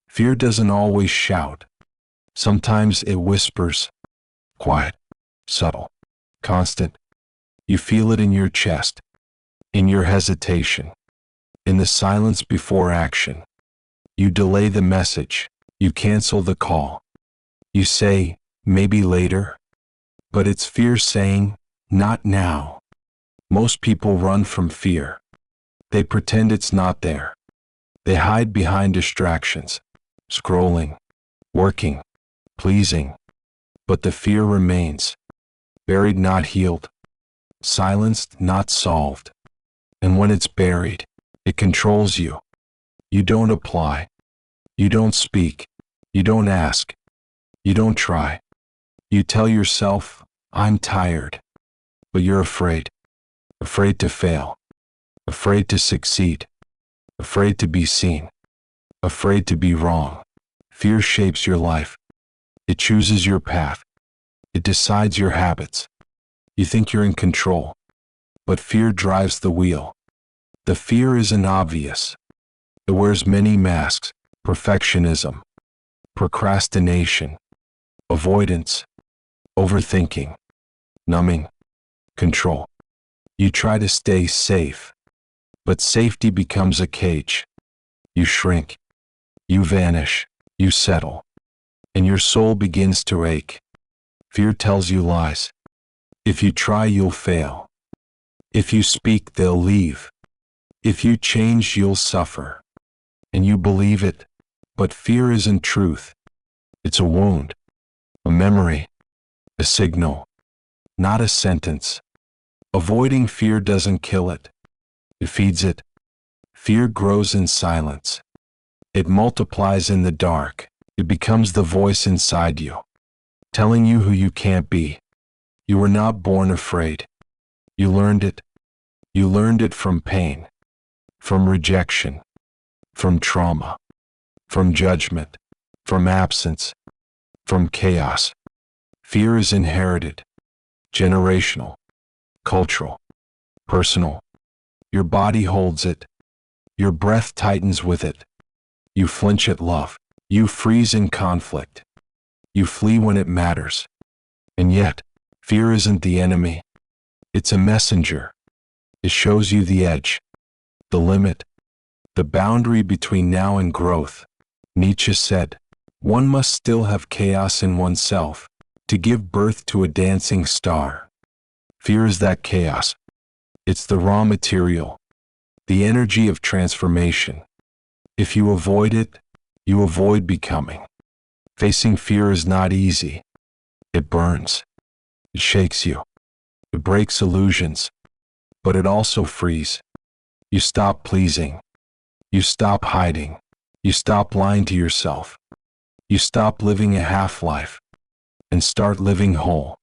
Fear doesn't always shout. Sometimes it whispers, quiet, subtle, constant. You feel it in your chest, in your hesitation, in the silence before action. You delay the message, you cancel the call. You say, maybe later, but it's fear saying, not now. Most people run from fear. They pretend it's not there. They hide behind distractions, scrolling, working, pleasing. But the fear remains, buried, not healed, silenced, not solved. And when it's buried, it controls you. You don't apply. You don't speak. You don't ask. You don't try. You tell yourself, I'm tired. But you're afraid. Afraid to fail. Afraid to succeed. Afraid to be seen. Afraid to be wrong. Fear shapes your life. It chooses your path. It decides your habits. You think you're in control. But fear drives the wheel. The fear isn't obvious. It wears many masks: perfectionism, procrastination, avoidance, overthinking, numbing, control. You try to stay safe, but safety becomes a cage. You shrink, you vanish, you settle, and your soul begins to ache. Fear tells you lies. If you try, you'll fail. If you speak, they'll leave. If you change, you'll suffer. And you believe it, but fear isn't truth. It's a wound, a memory, a signal, not a sentence. Avoiding fear doesn't kill it. It feeds it. Fear grows in silence. It multiplies in the dark. It becomes the voice inside you, telling you who you can't be. You were not born afraid. You learned it. You learned it from pain, from rejection, from trauma, from judgment, from absence, from chaos. Fear is inherited, generational, cultural, personal. Your body holds it. Your breath tightens with it. You flinch at love. You freeze in conflict. You flee when it matters. And yet, fear isn't the enemy. It's a messenger. It shows you the edge, the limit, the boundary between now and growth. Nietzsche said, one must still have chaos in oneself to give birth to a dancing star. Fear is that chaos. It's the raw material, the energy of transformation. If you avoid it, you avoid becoming. Facing fear is not easy. It burns. It shakes you. It breaks illusions. But it also frees. You stop pleasing. You stop hiding. You stop lying to yourself. You stop living a half-life and start living whole.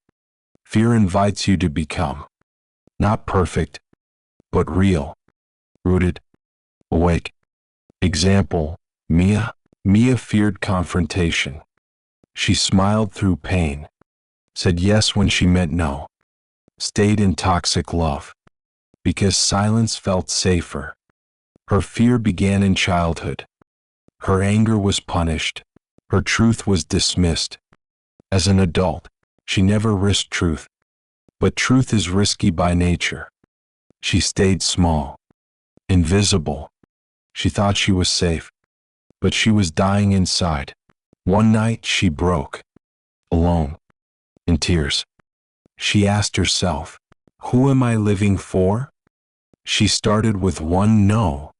Fear invites you to become, not perfect, but real, rooted, awake. Example, Mia. Mia feared confrontation. She smiled through pain, said yes when she meant no, stayed in toxic love, because silence felt safer. Her fear began in childhood. Her anger was punished. Her truth was dismissed. As an adult, she never risked truth. But truth is risky by nature. She stayed small, invisible. She thought she was safe, but she was dying inside. One night she broke, alone, in tears. She asked herself, who am I living for? She started with one no,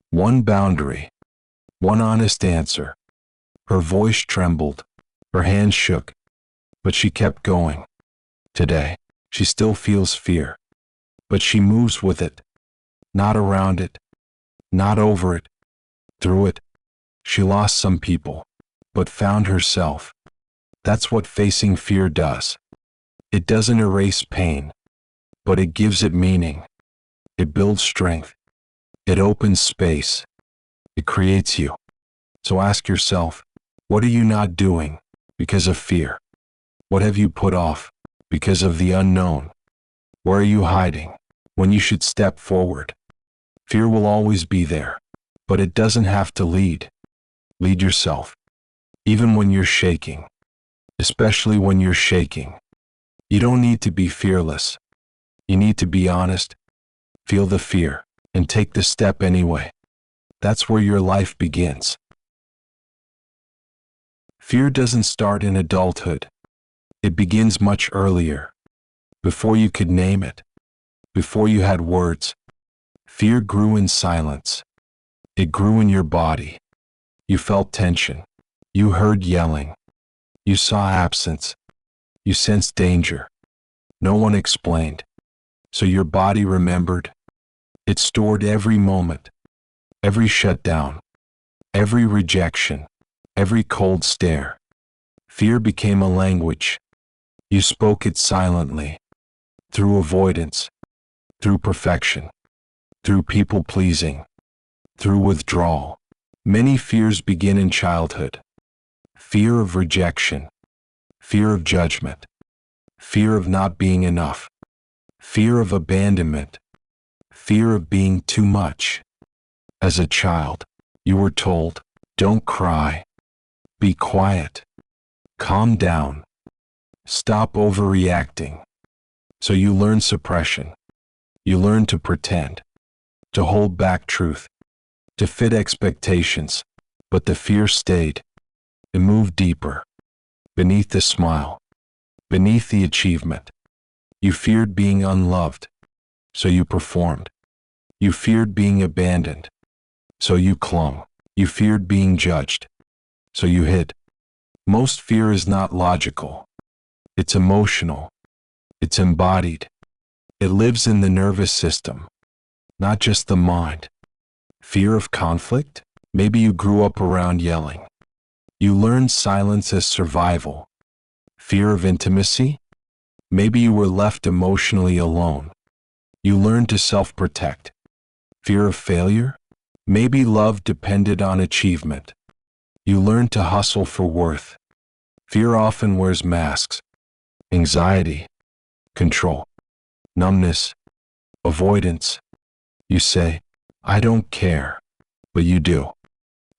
one boundary, one honest answer. Her voice trembled, her hands shook, but she kept going. Today, she still feels fear, but she moves with it, not around it, not over it, through it. She lost some people, but found herself. That's what facing fear does. It doesn't erase pain, but it gives it meaning. It builds strength. It opens space. It creates you. So ask yourself, what are you not doing because of fear? What have you put off because of the unknown? Where are you hiding when you should step forward? Fear will always be there, but it doesn't have to lead. Lead yourself, even when you're shaking, especially when you're shaking. You don't need to be fearless. You need to be honest, feel the fear, and take the step anyway. That's where your life begins. Fear doesn't start in adulthood. It begins much earlier. Before you could name it, before you had words, fear grew in silence. It grew in your body. You felt tension. You heard yelling. You saw absence. You sensed danger. No one explained. So your body remembered. It stored every moment, every shutdown, every rejection, every cold stare. Fear became a language. You spoke it silently, through avoidance, through perfection, through people-pleasing, through withdrawal. Many fears begin in childhood. Fear of rejection, fear of judgment, fear of not being enough, fear of abandonment, fear of being too much. As a child, you were told, don't cry, be quiet, calm down, stop overreacting. So you learn suppression. You learn to pretend, to hold back truth, to fit expectations. But the fear stayed. It moved deeper, beneath the smile, beneath the achievement. You feared being unloved, so you performed. You feared being abandoned, so you clung. You feared being judged, so you hid. Most fear is not logical. It's emotional. It's embodied. It lives in the nervous system, not just the mind. Fear of conflict? Maybe you grew up around yelling. You learned silence as survival. Fear of intimacy? Maybe you were left emotionally alone. You learned to self-protect. Fear of failure? Maybe love depended on achievement. You learned to hustle for worth. Fear often wears masks. Anxiety, control, numbness, avoidance. You say, I don't care, but you do.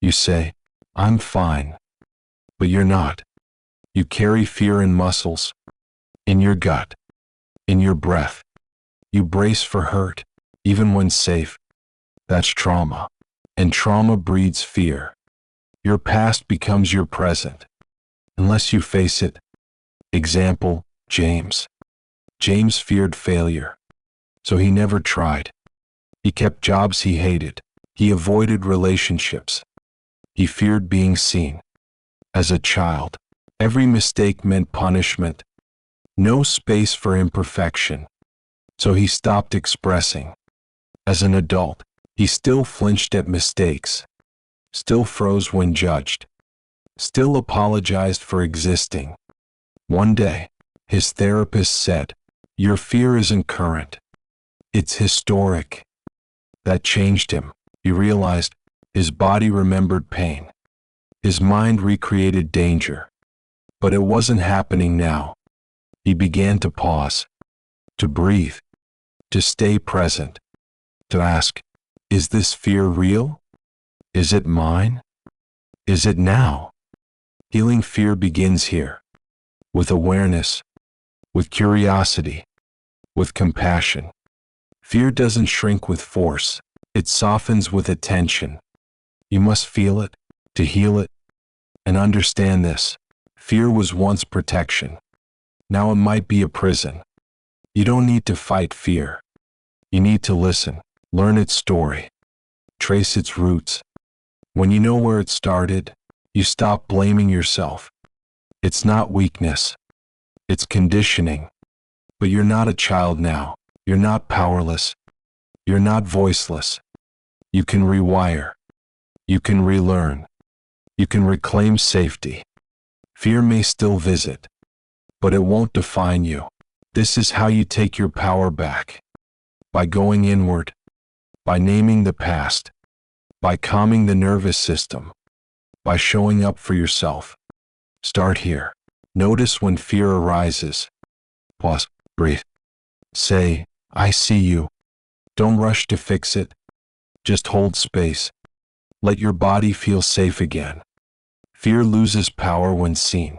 You say, I'm fine, but you're not. You carry fear in muscles, in your gut, in your breath. You brace for hurt, even when safe. That's trauma, and trauma breeds fear. Your past becomes your present, unless you face it. Example, James. James feared failure, so he never tried. He kept jobs he hated. He avoided relationships. He feared being seen. As a child, every mistake meant punishment. No space for imperfection. So he stopped expressing. As an adult, he still flinched at mistakes, still froze when judged, still apologized for existing. One day, his therapist said, your fear isn't current. It's historic. That changed him. He realized his body remembered pain. His mind recreated danger. But it wasn't happening now. He began to pause, to breathe, to stay present, to ask, is this fear real? Is it mine? Is it now? Healing fear begins here, with awareness, with curiosity, with compassion. Fear doesn't shrink with force. It softens with attention. You must feel it, to heal it, and understand this. Fear was once protection. Now it might be a prison. You don't need to fight fear. You need to listen, learn its story, trace its roots. When you know where it started, you stop blaming yourself. It's not weakness. It's conditioning. But you're not a child now. You're not powerless. You're not voiceless. You can rewire. You can relearn. You can reclaim safety. Fear may still visit, but it won't define you. This is how you take your power back. By going inward, by naming the past, by calming the nervous system, by showing up for yourself. Start here. Notice when fear arises. Pause, breathe. Say, I see you. Don't rush to fix it. Just hold space. Let your body feel safe again. Fear loses power when seen.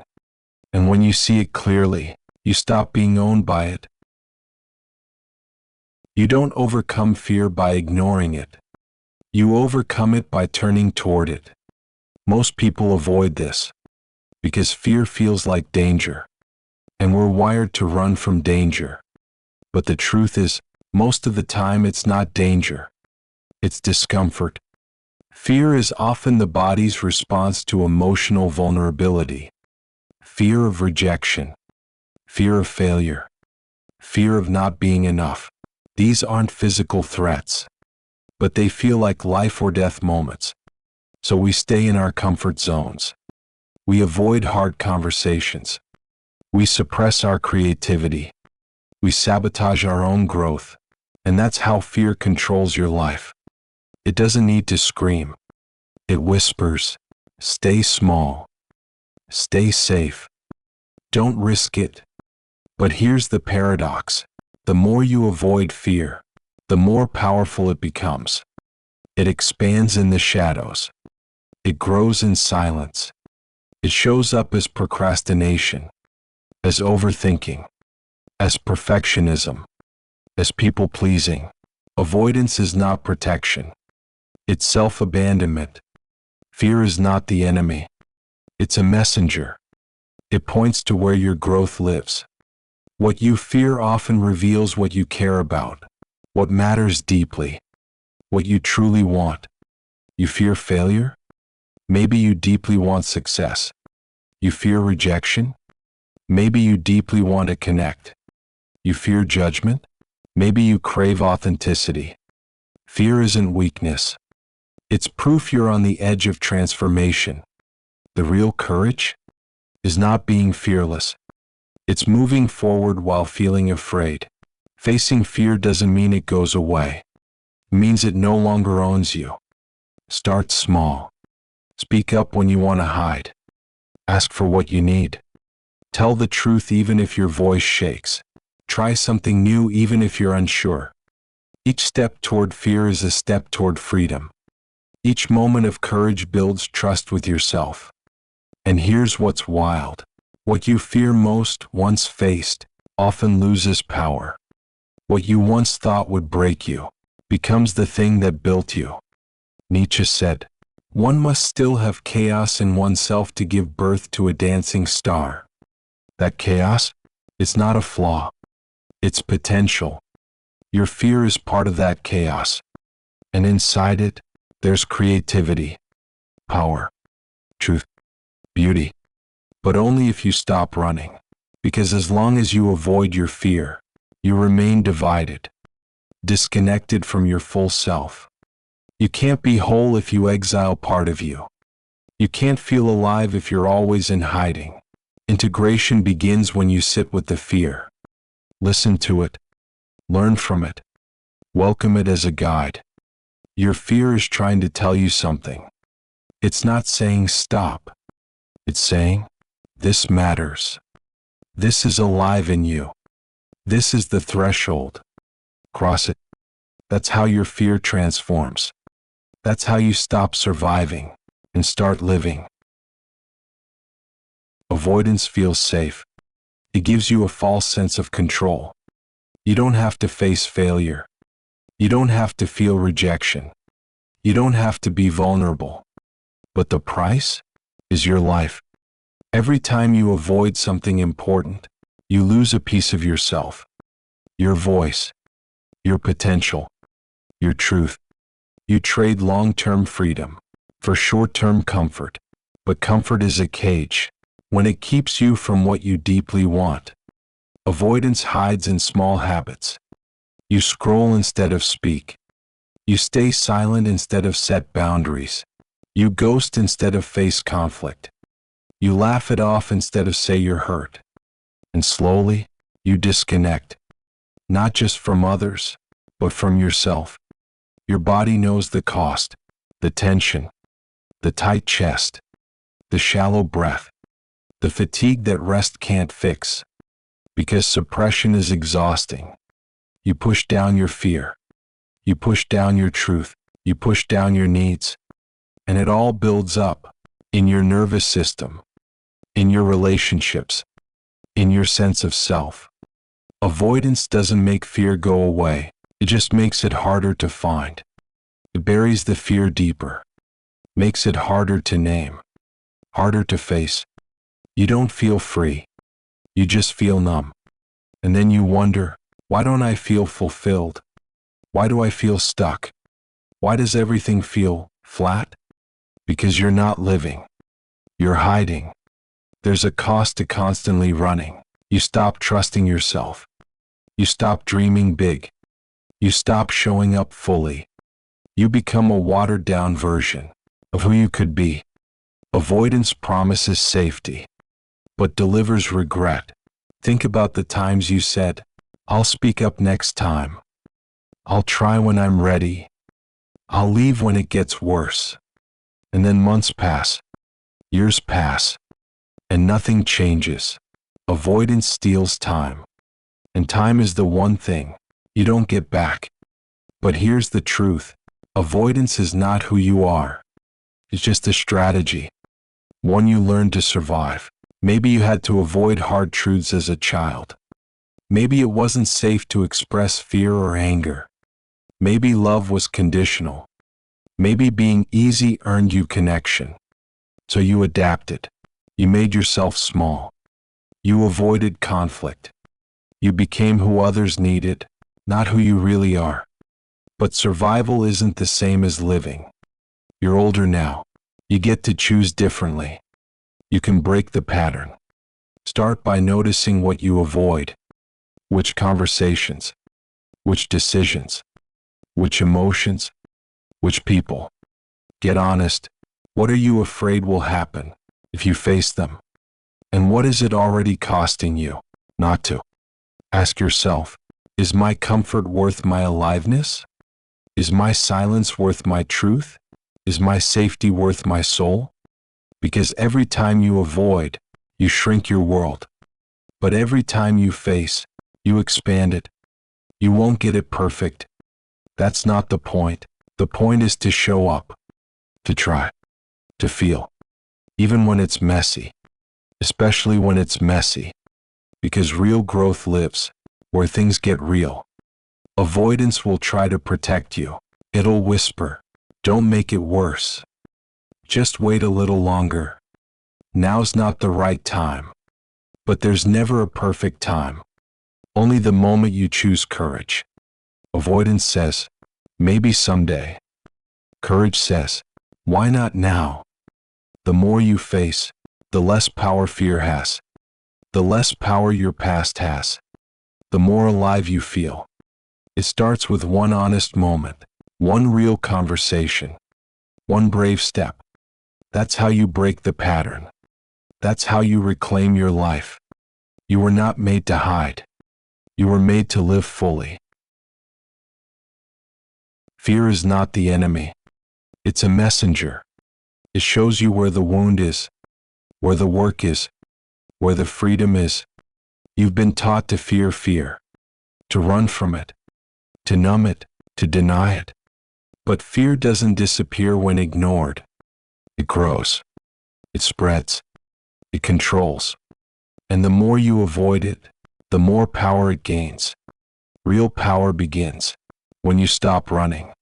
And when you see it clearly, you stop being owned by it. You don't overcome fear by ignoring it. You overcome it by turning toward it. Most people avoid this because fear feels like danger, and we're wired to run from danger. But the truth is, most of the time it's not danger. It's discomfort. Fear is often the body's response to emotional vulnerability. Fear of rejection, fear of failure, fear of not being enough. These aren't physical threats, but they feel like life or death moments. So we stay in our comfort zones. We avoid hard conversations. We suppress our creativity. We sabotage our own growth. And that's how fear controls your life. It doesn't need to scream. It whispers, stay small. Stay safe. Don't risk it. But here's the paradox. The more you avoid fear, the more powerful it becomes. It expands in the shadows. It grows in silence. It shows up as procrastination, as overthinking, as perfectionism, as people-pleasing. Avoidance is not protection. It's self-abandonment. Fear is not the enemy. It's a messenger. It points to where your growth lives. What you fear often reveals what you care about, what matters deeply, what you truly want. You fear failure? Maybe you deeply want success. You fear rejection? Maybe you deeply want to connect. You fear judgment? Maybe you crave authenticity. Fear isn't weakness. It's proof you're on the edge of transformation. The real courage is not being fearless. It's moving forward while feeling afraid. Facing fear doesn't mean it goes away. It means it no longer owns you. Start small. Speak up when you want to hide. Ask for what you need. Tell the truth even if your voice shakes. Try something new even if you're unsure. Each step toward fear is a step toward freedom. Each moment of courage builds trust with yourself. And here's what's wild. What you fear most, once faced, often loses power. What you once thought would break you becomes the thing that built you. Nietzsche said, "One must still have chaos in oneself to give birth to a dancing star." That chaos? It's not a flaw. It's potential. Your fear is part of that chaos. And inside it, there's creativity, power, truth, beauty. But only if you stop running. Because as long as you avoid your fear, you remain divided, disconnected from your full self. You can't be whole if you exile part of you. You can't feel alive if you're always in hiding. Integration begins when you sit with the fear. Listen to it. Learn from it. Welcome it as a guide. Your fear is trying to tell you something. It's not saying stop. It's saying, this matters. This is alive in you. This is the threshold. Cross it. That's how your fear transforms. That's how you stop surviving and start living. Avoidance feels safe. It gives you a false sense of control. You don't have to face failure. You don't have to feel rejection. You don't have to be vulnerable. But the price is your life. Every time you avoid something important, you lose a piece of yourself. Your voice, your potential, your truth. You trade long-term freedom for short-term comfort. But comfort is a cage when it keeps you from what you deeply want. Avoidance hides in small habits. You scroll instead of speak. You stay silent instead of set boundaries. You ghost instead of face conflict. You laugh it off instead of say you're hurt. And slowly, you disconnect. Not just from others, but from yourself. Your body knows the cost, the tension, the tight chest, the shallow breath, the fatigue that rest can't fix. Because suppression is exhausting. You push down your fear. You push down your truth. You push down your needs. And it all builds up in your nervous system, in your relationships, in your sense of self. Avoidance doesn't make fear go away, it just makes it harder to find. It buries the fear deeper, makes it harder to name, harder to face. You don't feel free, you just feel numb. And then you wonder, why don't I feel fulfilled? Why do I feel stuck? Why does everything feel flat? Because you're not living. You're hiding. There's a cost to constantly running. You stop trusting yourself. You stop dreaming big. You stop showing up fully. You become a watered-down version of who you could be. Avoidance promises safety, but delivers regret. Think about the times you said, "I'll speak up next time. I'll try when I'm ready. I'll leave when it gets worse." And then months pass, years pass, and nothing changes. Avoidance steals time, and time is the one thing you don't get back. But here's the truth. Avoidance is not who you are. It's just a strategy, one you learned to survive. Maybe you had to avoid hard truths as a child. Maybe it wasn't safe to express fear or anger. Maybe love was conditional. Maybe being easy earned you connection. So you adapted. You made yourself small. You avoided conflict. You became who others needed, not who you really are. But survival isn't the same as living. You're older now. You get to choose differently. You can break the pattern. Start by noticing what you avoid. Which conversations, which decisions, which emotions, which people. Get honest. What are you afraid will happen if you face them? And what is it already costing you not to? Ask yourself, is my comfort worth my aliveness? Is my silence worth my truth? Is my safety worth my soul? Because every time you avoid, you shrink your world. But every time you face, you expand it. You won't get it perfect. That's not the point. The point is to show up, to try, to feel, even when it's messy, especially when it's messy, because real growth lives where things get real. Avoidance will try to protect you. It'll whisper, "Don't make it worse. Just wait a little longer. Now's not the right time." But there's never a perfect time. Only the moment you choose courage. Avoidance says, "Maybe someday." Courage says, "Why not now?" The more you face, the less power fear has. The less power your past has. The more alive you feel. It starts with one honest moment, one real conversation, one brave step. That's how you break the pattern. That's how you reclaim your life. You were not made to hide. You were made to live fully. Fear is not the enemy. It's a messenger. It shows you where the wound is, where the work is, where the freedom is. You've been taught to fear fear, to run from it, to numb it, to deny it. But fear doesn't disappear when ignored. It grows. It spreads. It controls. And the more you avoid it, the more power it gains. Real power begins when you stop running.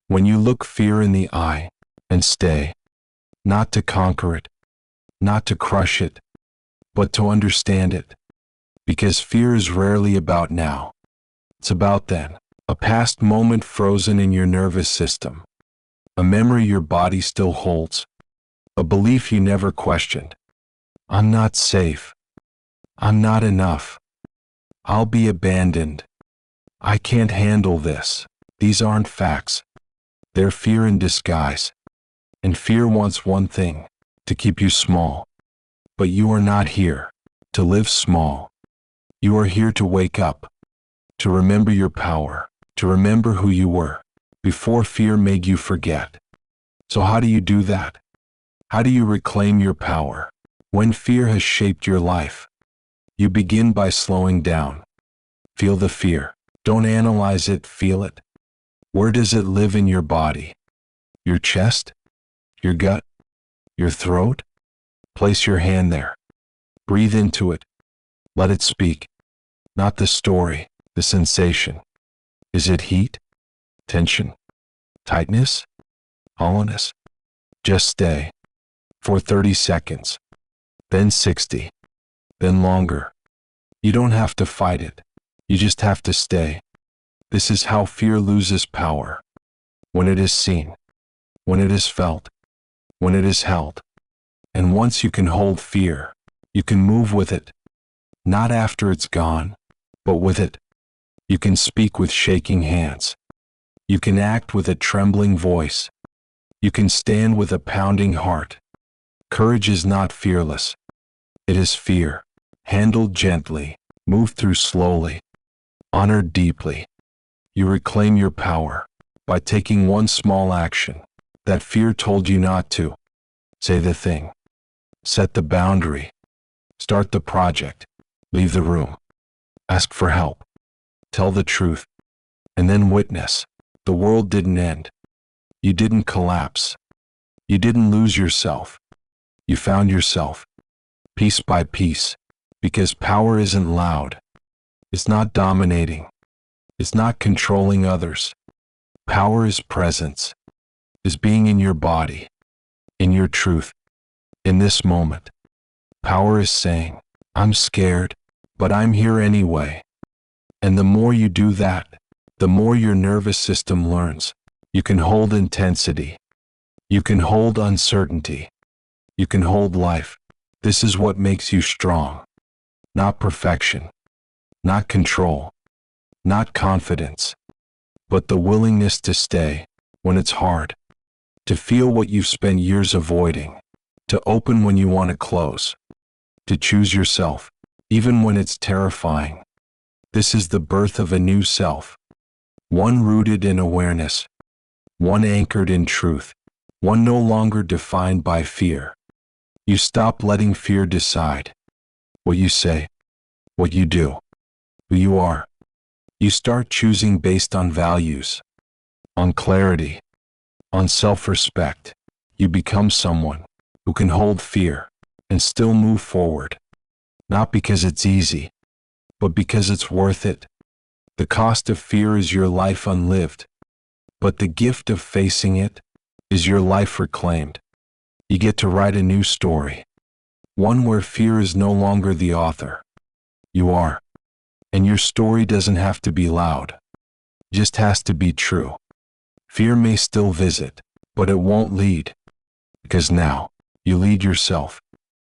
When you look fear in the eye and stay, not to conquer it, not to crush it, but to understand it. Because fear is rarely about now. It's about then. A past moment frozen in your nervous system. A memory your body still holds. A belief you never questioned. I'm not safe. I'm not enough. I'll be abandoned. I can't handle this. These aren't facts. They're fear in disguise. And fear wants one thing, to keep you small. But you are not here to live small. You are here to wake up, to remember your power, to remember who you were before fear made you forget. So how do you do that? How do you reclaim your power when fear has shaped your life? You begin by slowing down. Feel the fear. Don't analyze it, feel it. Where does it live in your body? Your chest? Your gut? Your throat? Place your hand there. Breathe into it. Let it speak. Not the story, the sensation. Is it heat? Tension? Tightness? Hollowness? Just stay. For 30 seconds. Then 60. Then longer. You don't have to fight it. You just have to stay. This is how fear loses power. When it is seen. When it is felt. When it is held. And once you can hold fear, you can move with it. Not after it's gone, but with it. You can speak with shaking hands. You can act with a trembling voice. You can stand with a pounding heart. Courage is not fearless. It is fear, handled gently, moved through slowly, honored deeply. You reclaim your power by taking one small action that fear told you not to. Say the thing. Set the boundary. Start the project. Leave the room. Ask for help. Tell the truth. And then witness. The world didn't end. You didn't collapse. You didn't lose yourself. You found yourself, piece by piece, because power isn't loud. It's not dominating. It's not controlling others. Power is presence, is being in your body, in your truth, in this moment. Power is saying, I'm scared, but I'm here anyway. And the more you do that, the more your nervous system learns. You can hold intensity. You can hold uncertainty. You can hold life. This is what makes you strong. Not perfection. Not control. Not confidence. But the willingness to stay when it's hard. To feel what you've spent years avoiding. To open when you want to close. To choose yourself, even when it's terrifying. This is the birth of a new self. One rooted in awareness. One anchored in truth. One no longer defined by fear. You stop letting fear decide what you say, what you do, who you are. You start choosing based on values, on clarity, on self-respect. You become someone who can hold fear and still move forward. Not because it's easy, but because it's worth it. The cost of fear is your life unlived, but the gift of facing it is your life reclaimed. You get to write a new story, one where fear is no longer the author. You are, and your story doesn't have to be loud, just has to be true. Fear may still visit, but it won't lead, because now you lead yourself.